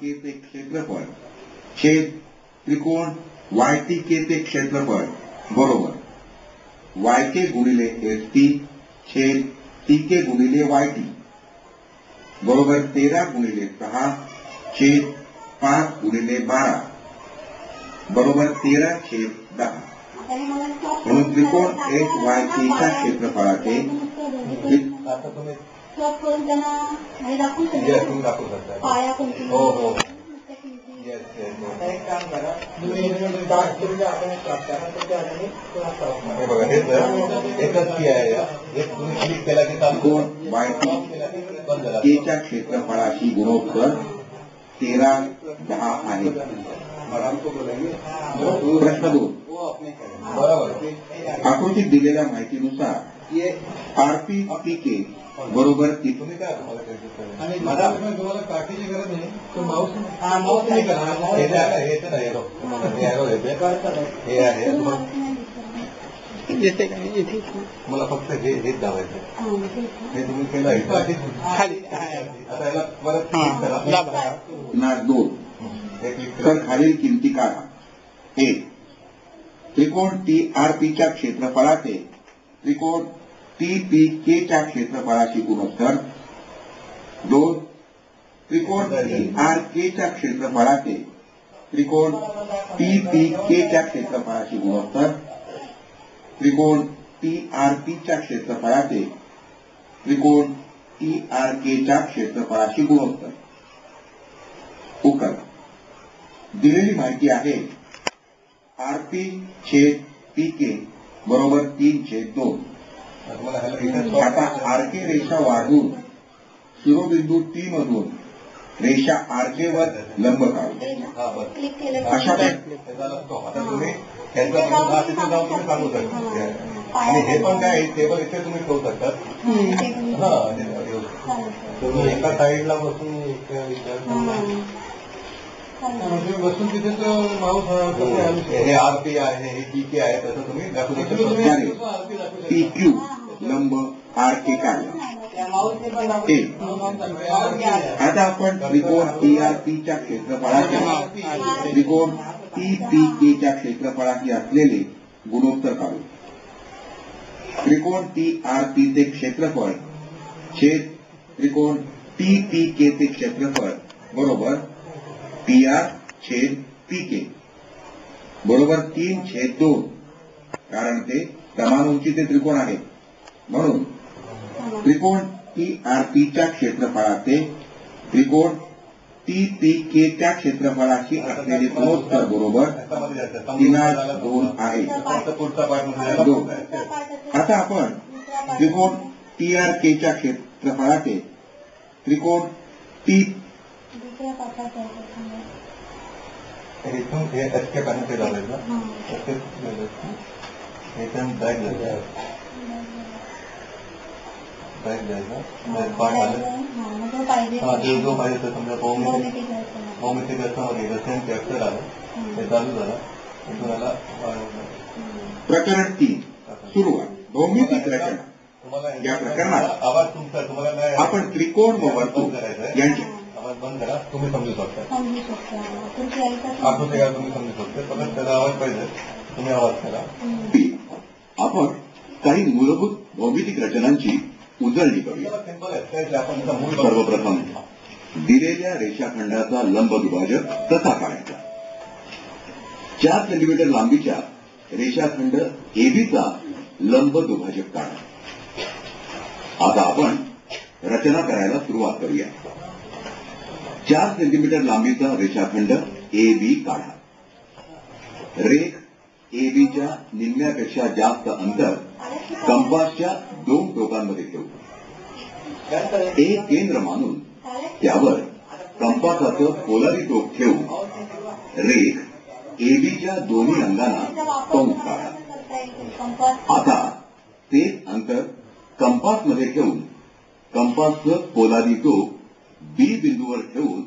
के चे क्षेत्रफळ छेद त्रिकोण वाय टी के चे क्षेत्रफळ बरोबर वाय के गुणिले एस टी छेद टी के गुणिले वाय टी बरोबर 13 गुणिले 6 छेद 5 गुणिले 12 बरोबर 13 छेद 10 म्हणून त्रिकोण एस वाय टी च्या क्षेत्रफळाचे आता तुम्ही दाखवू शकता. हो हो एक काम करा हे बघा हे एकच की आहे एक तुम्ही क्लिक केला की त्रिकोण वाय टी के च्या क्षेत्रफळाशी गुणोत्तर 13:10 आहे. प्रश्न 2 बरोबर आकृतीत दिलेल्या माहितीनुसार आरपी पीके बरोबर तुम्ही काय आणि मला तुम्हाला काठीची गरज नाही तो माऊस नाही करणार हे आहे येते काय इथे मला फक्त हेच दाबायचं हे तुम्ही केलं आता याला परत ना 2 तर खालील किमती काढा. 1 त्रिकोण टी आर पी च्या क्षेत्रफळाचे त्रिकोण टी पी के च्या क्षेत्रफळाशी गुणोत्तर. 2 त्रिकोण टी आर के च्या क्षेत्रफळाचे त्रिकोण टी पी के च्या क्षेत्रफळाशी गुणोत्तर. त्रिकोण टी आर पी च्या क्षेत्रफळाचे त्रिकोण टी आर के च्या क्षेत्रफळाशी गुणोत्तर. उत्तर दिलेली माहिती आहे आर पी छेद पी के बरोबर 3/2. आता आर के रेषा वाढवून शिरोबिंदू टी मधून रेषा आर के वर लंब काढू. अशा तुम्ही सांगू शकता आणि हे पण काय टेबल इथे तुम्ही ठेवू शकता. तुम्ही एका साईडला बसून बसून तिथे माऊस हे आर पी आहे हे पी के आहे तसं तुम्ही दाखवू शकता. पी क्यू लंब आर के काढला. आता आपण त्रिकोण टी आर पी च्या क्षेत्रफळाचे त्रिकोण टी पी के च्या क्षेत्रफळाशी असलेले गुणोत्तर काढू. त्रिकोण टी आर पी चे क्षेत्रफळ छेद त्रिकोण टी पी के चे क्षेत्रफळ बरोबर पी आर छेद पी के बरोबर 3/2 कारण ते समान उंचीचे त्रिकोण आहेत. म्हणून त्रिकोण टी आर पी च्या क्षेत्रफळाचे त्रिकोण टी पी के च्या क्षेत्रफळाशी असलेले गुणोत्तर बरोबर 3/2 आहे. 2 आता आपण त्रिकोण टी आर के च्या क्षेत्रफळाचे त्रिकोण टी इथून हे एस्केप आणि ते झालं इथून बॅग जायचं पाठ आलं ते जो पाहिजे तर समजा भौमितिक रचनामध्ये सेम कॅप्चर आलं ते चालू झालं इथून याला प्रकरण 3 सुरुवात भौमितिक रचना. या प्रकरणात आवाज तुमचा तुम्हाला आपण त्रिकोण व वर्तुळ यांचे आवाज बंद करा. तुम्ही समजू शकता आकृती का तुम्ही समजू शकता फक्त त्याला आवाज पाहिजे तुम्ही आवाज करा. आपण काही मूलभूत भौमितिक रचनांची उजळणी करूया. सर्वप्रथम दिलेल्या रेषाखंडाचा लंब दुभाजक कसा काढायचा. 4 सेंटीमीटर लांबीच्या रेषाखंड एबीचा लंब दुभाजक काढा. आता आपण रचना करायला सुरुवात करूया. 4 सेंटीमीटर लांबीचा रेषाखंड ए बी काढा. रेख ए बीच्या निम्म्यापेक्षा जास्त अंतर कंपासच्या 2 टोकांमध्ये ठेवू. एक केंद्र मानून त्यावर कंपासाचं पोलारी टोक ठेवून रेख ए बीच्या दोन्ही अंगांना कंस काढा. आता तेच अंतर कंपासमध्ये ठेवून कंपासचं पोलारी टोक बी बिंदूवर ठेवून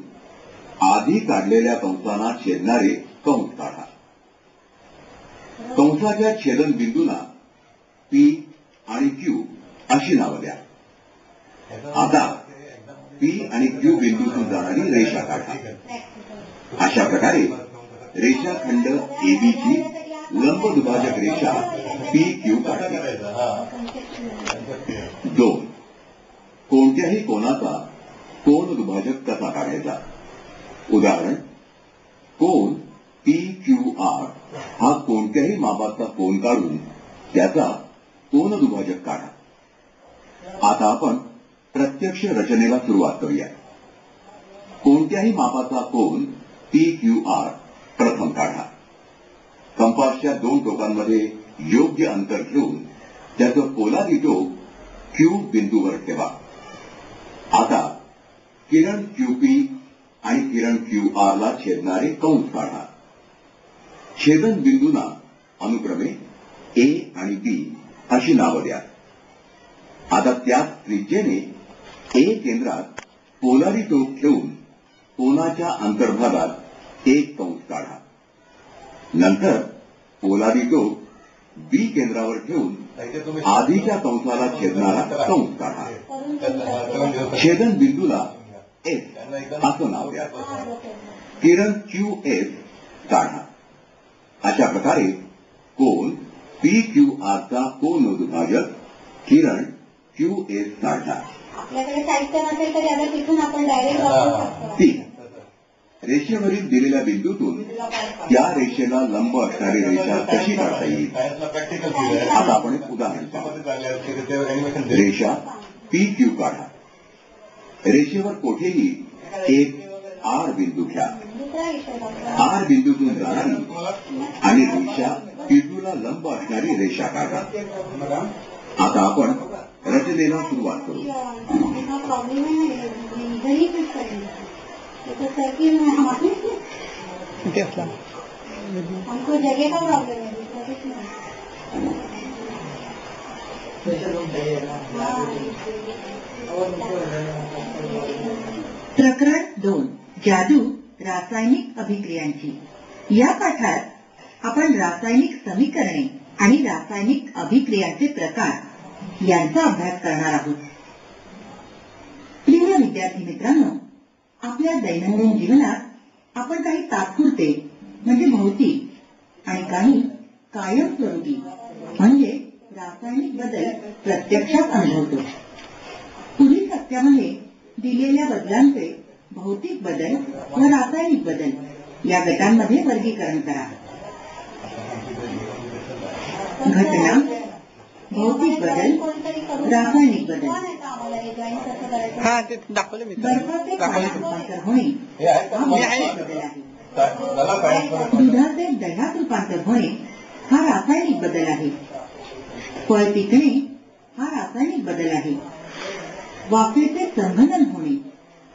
आधी काढलेल्या कंसांना छेदणारे कंस काढा. कंसाच्या छेदन बिंदूला पी आणि क्यू अशी नावं द्या. आता पी आणि क्यू बिंदूतून जाणारी रेषा काढा. अशा प्रकारे रेषाखंड एबीची लंबदुभाजक रेषा पी क्यू काढली. 2. कोणत्याही कोनाचा कोन दुभाजक कसा काढायचा. उदाहरण, कोन पी क्यू आर हा कोणत्याही मापाचा कोन काढून त्याचा कोन दुभाजक काढा. आता आपण प्रत्यक्ष रचनेला सुरुवात करूया. कोणत्याही मापाचा कोन पी क्यू आर प्रथम काढा. कंपासच्या 2 टोकांमध्ये योग्य अंतर ठेवून त्याचं पोलादी टोक क्यू बिंदूवर ठेवा. आता किरण क्यूपी आणि किरण क्यू आर ला छेदणारे कंस काढा. छेदन बिंदूंना अनुक्रमे ए आणि बी अशी नावं द्या. आता त्याच त्रिज्येने ए केंद्रात पोलादी टोक ठेवून कोनाच्या अंतर्भागात एक कंस काढा. नंतर पोलादी टोक बी केंद्रावर ठेवून आधीच्या कंसाला छेदणारा कंस काढा. छेदन बिंदूला एस असं नाव द्या. किरण क्यू एस काढा. अशा प्रकारे कोन पी क्यू आर चा कोन दुभाजक किरण क्यू एस काढला. आपल्याकडे साहित्य नसेल तरी आता तिथून आपण डायरेक्ट वापरू शकतो. 3. रेषेवरील दिलेल्या बिंदूतून त्या रेषेला लंब असणारी रेषा कशी काढता येईल. आता आपण एक उदाहरण पाहू. रेषा पी क्यू काढा. रेषेवर कोठेही एक आर बिंदू घ्या. आर बिंदूतून जाणारी आणि रेषा पी2 ला लंब असणारी रेषा काढा. आता आपण रचनेला सुरुवात करू. हमको जगह का प्रॉब्लम है. प्रकरण 2. जादू रासायनिक अभिक्रियांची. या पाठात आपण रासायनिक समीकरणे आणि रासायनिक अभिक्रियांचे प्रकार यांचा अभ्यास करणार आहोत. प्रिय विद्यार्थी मित्रांनो, आपल्या दैनंदिन जीवनात आपण काही तात्पुरते म्हणजे भौतिक आणि काही कायमस्वरूपी म्हणजे रासायनिक बदल प्रत्यक्षात अनुभवतो. पुढील तक्त्यामध्ये दिलेल्या बदलांचे भौतिक बदल व रासायनिक बदल या गटांमध्ये वर्गीकरण करा. घटना, भौतिक बदल, रासायनिक बदल. बर्फाचे पाण्यात रूपांतर होणे हा भौतिक बदल आहे. दुधाचे दह्यात रूपांतर होणे हा रासायनिक बदल आहे. फळ पिकणे हा रासायनिक बदल आहे. वाफेचे संघनन होणे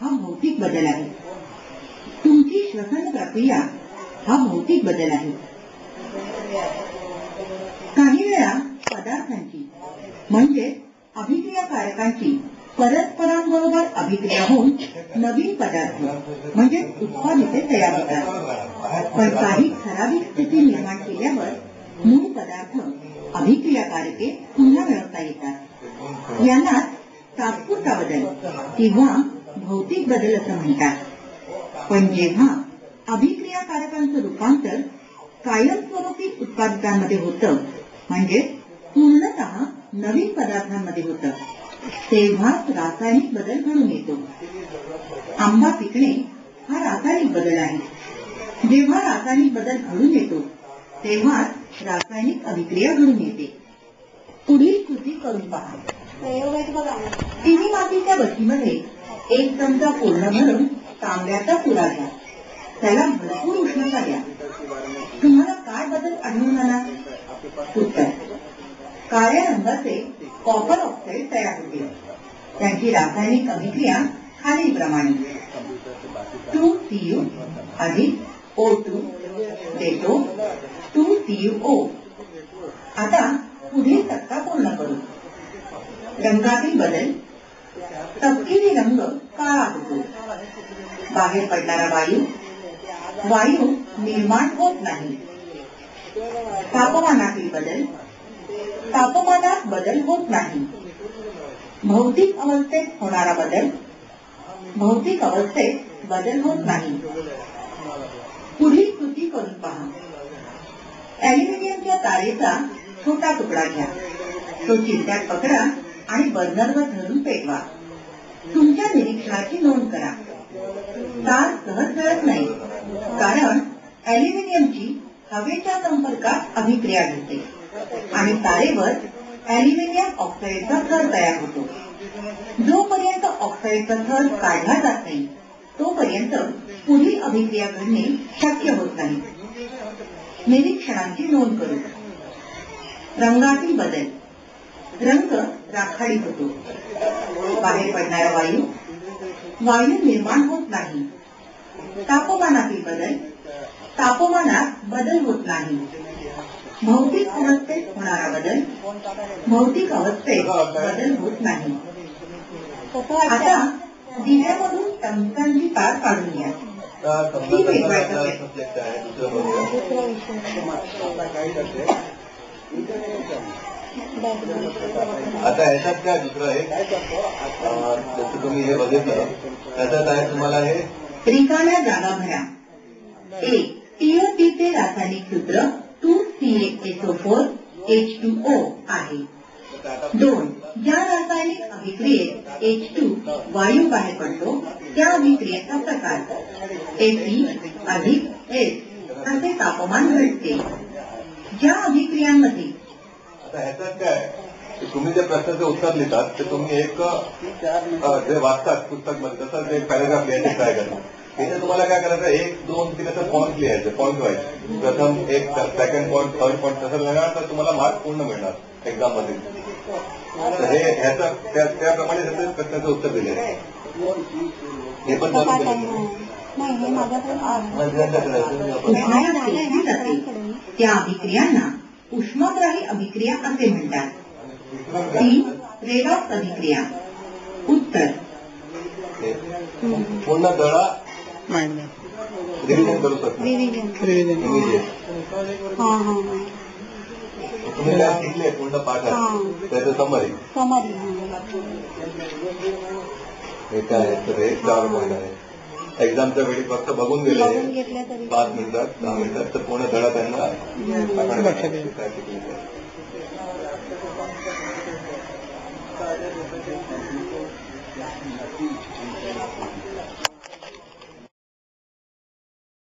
हा भौतिक बदल आहे. तुमची श्वसन प्रक्रिया हा भौतिक बदल आहे. काही वेळा पदार्थांची म्हणजे अभिक्रियाकारकांची परस्परांबरोबर अभिक्रिया होऊन नवीन पदार्थ म्हणजे उत्पादिते तयार होतात. पण काही ठराविक स्थिती निर्माण केल्यावर मूळ पदार्थ अभिक्रियाकारके पुन्हा मिळवता येतात. यांना तात्पुरता बदल किंवा भौतिक बदल असं म्हणतात. पण जेव्हा अभिक्रियाकारकांचं रूपांतर कायमस्वरूपी उत्पादकांमध्ये होतं म्हणजे पूर्णतः नवीन पदार्थांमध्ये होतं तेव्हाच रासायनिक बदल घडून येतो. आंबा पिकणे हा रासायनिक बदल आहे. जेव्हा रासायनिक बदल घडून येतो तेव्हाच रासायनिक अभिक्रिया घडून येते. पुढील कृती करून पहा. चिनी मातीच्या बशीमध्ये 1 चमचा पूर्ण भरून तांब्याचा चुरा घ्या. त्याला भरपूर उष्णता द्या. तुम्हाला काय बदल आढळून आला? उत्तर, काळ्या रंगाचे कॉपर ऑक्साईड तयार होते. त्यांची रासायनिक अभिक्रिया खालीलप्रमाणे: 2Cu अधिक O2 देतो 2CuO. आता पुढील तक्ता पूर्ण करू. रंगातील बदल. तपकिरी रंग काळा होतो. बाहेर पडणारा वायू निर्माण होत नाही. तापमानातील बदल. तापमानात बदल होत नाही. भौतिक अवस्थेत होणारा बदल. भौतिक अवस्थेत बदल होत नाही. करून पहा. अॅल्युमिनियमच्या तारेचा छोटा तुकडा घ्या. तो चिमट्यात पकडा आणि बर्नरवर धरून पेटवा. तुमच्या निरीक्षणाची नोंद करा. तार सहज जळत नाही, कारण अॅल्युमिनियमची हवेच्या संपर्कात अभिक्रिया घडते आणि तारेवर अॅल्युमिनियम ऑक्साईडचा थर तयार होतो. जोपर्यंत ऑक्साईडचा थर काढला जात नाही तोपर्यंत पुढील अभिक्रिया घडणे शक्य होत नाही. निरीक्षणांची नोंद करू. रंगातील बदल. रंग राखाडी होतो. बाहेर पडणारा वायू निर्माण होत नाही. तापमानातील बदल. तापमानात बदल होत नाही. भौतिक अवस्थेत होणारा बदल. भौतिक अवस्थेत बदल होत नाही. आता दिव्यामधून टंकनची तार काढून घ्या. ही वेगवेगळ्या सब्जेक्ट आहे दुसरं आता ह्याच्यात काय दुसरं आहे जसं तुम्ही हे बघितलं त्याच्यात आहे तुम्हाला हे रिकाम्या जागा भरा. 1. टीओपीचे रासायनिक सूत्र 2CaSO4 H2O आहे. 2. ज्या रासायनिक अभिक्रियेत H2 वायू बाहेर पडतो त्या अभिक्रियेचा प्रकार. Fe+S असे तापमान घटते. ज्या अभिक्रियांमध्ये आता ह्याच्यात काय तुम्ही जे प्रश्नाचं उत्तर लिहितात ते तुम्ही एक जे वाचतात पुस्तकमध्ये तसंच एक पॅरेग्राफ लिहायचे ट्राय करतात. इथे तुम्हाला काय करायचं 1, 2, 3 असं पॉईंट लिहायचे. पॉईंट व्हायचे. प्रथम एक सेकंड पॉईंट थर्ड पॉईंट तसं लिहिणार तर तुम्हाला मार्क पूर्ण मिळणार एक्झाम मध्ये. तर हे ह्याचं त्याप्रमाणे त्याचं प्रश्नाचं उत्तर दिले आहे. हे पण चालू केलं त्या अभिक्रियांना उष्माग्राही अभिक्रिया असे म्हणतात. 3. रेडॉक्स अभिक्रिया. उत्तर. पूर्ण दळा रिव्हिजन करू शकता. तुम्ही काय शिकले पूर्ण पाठात त्याचं समरी हे काय तर हे 4 पॉईंट आहे. एक्झामच्या वेळी फक्त बघून गेले 5 मिनिटात 10 मिनिटात तर पूर्ण धडा त्यांना लक्षात